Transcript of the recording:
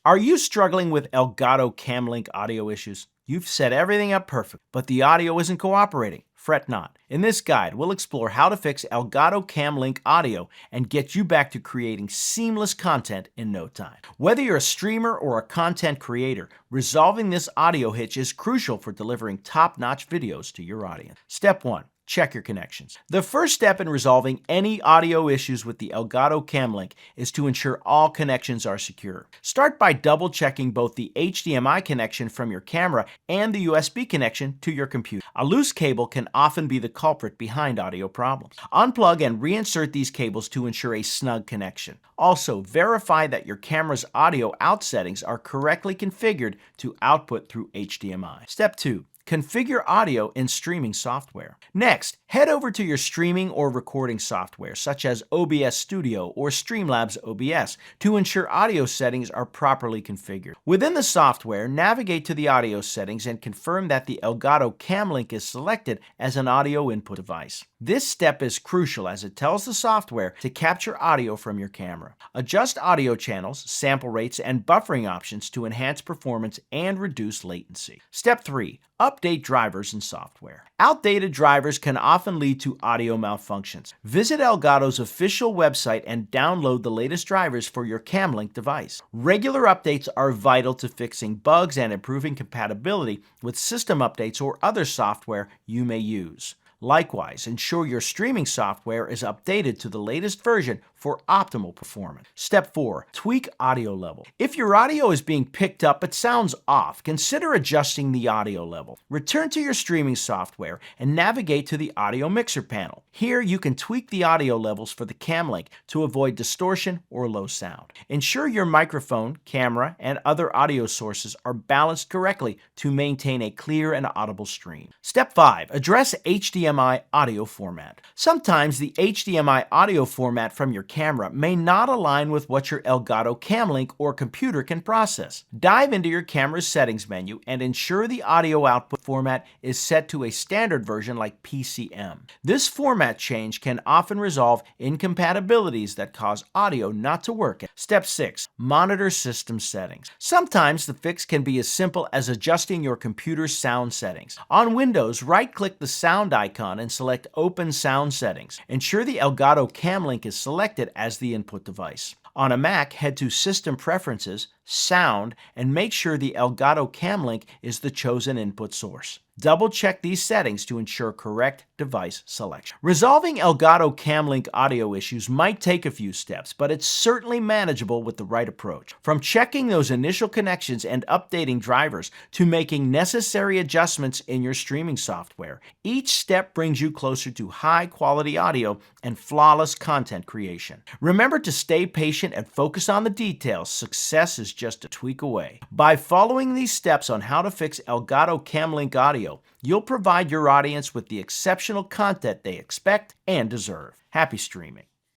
Are you struggling with Elgato Camlink audio issues? You've set everything up perfect, but the audio isn't cooperating. Fret not. In this guide, we'll explore how to fix Elgato Camlink audio and get you back to creating seamless content in no time. Whether you're a streamer or a content creator, resolving this audio hitch is crucial for delivering top-notch videos to your audience. Step 1. Check your connections. The first step in resolving any audio issues with the Elgato Camlink is to ensure all connections are secure. Start by double checking both the HDMI connection from your camera and the USB connection to your computer. A loose cable can often be the culprit behind audio problems. Unplug and reinsert these cables to ensure a snug connection. Also, verify that your camera's audio out settings are correctly configured to output through HDMI. Step 2. Configure audio in streaming software. Next, head over to your streaming or recording software, such as OBS Studio or Streamlabs OBS, to ensure audio settings are properly configured. Within the software, navigate to the audio settings and confirm that the Elgato Camlink is selected as an audio input device. This step is crucial as it tells the software to capture audio from your camera. Adjust audio channels, sample rates, and buffering options to enhance performance and reduce latency. Step 3. Update drivers and software. Outdated drivers can often lead to audio malfunctions. Visit Elgato's official website and download the latest drivers for your Camlink device. Regular updates are vital to fixing bugs and improving compatibility with system updates or other software you may use. Likewise, ensure your streaming software is updated to the latest version for optimal performance. Step 4. Tweak audio level. If your audio is being picked up but sounds off, consider adjusting the audio level. Return to your streaming software and navigate to the audio mixer panel. Here you can tweak the audio levels for the Camlink to avoid distortion or low sound. Ensure your microphone, camera, and other audio sources are balanced correctly to maintain a clear and audible stream. Step 5. Address HDMI audio format. Sometimes the HDMI audio format from your camera may not align with what your Elgato Camlink or computer can process. Dive into your camera's settings menu and ensure the audio output format is set to a standard version like PCM. This format change can often resolve incompatibilities that cause audio not to work. Step 6. Monitor system settings. Sometimes the fix can be as simple as adjusting your computer's sound settings. On Windows, right-click the sound icon and select Open Sound Settings. Ensure the Elgato Camlink is selected as the input device. On a Mac, head to System Preferences, Sound, and make sure the Elgato Camlink is the chosen input source. Double-check these settings to ensure correct device selection. Resolving Elgato Camlink audio issues might take a few steps, but it's certainly manageable with the right approach. From checking those initial connections and updating drivers to making necessary adjustments in your streaming software, each step brings you closer to high-quality audio and flawless content creation. Remember to stay patient and focus on the details. Success is just a tweak away. By following these steps on how to fix Elgato Camlink audio, you'll provide your audience with the exceptional content they expect and deserve. Happy streaming.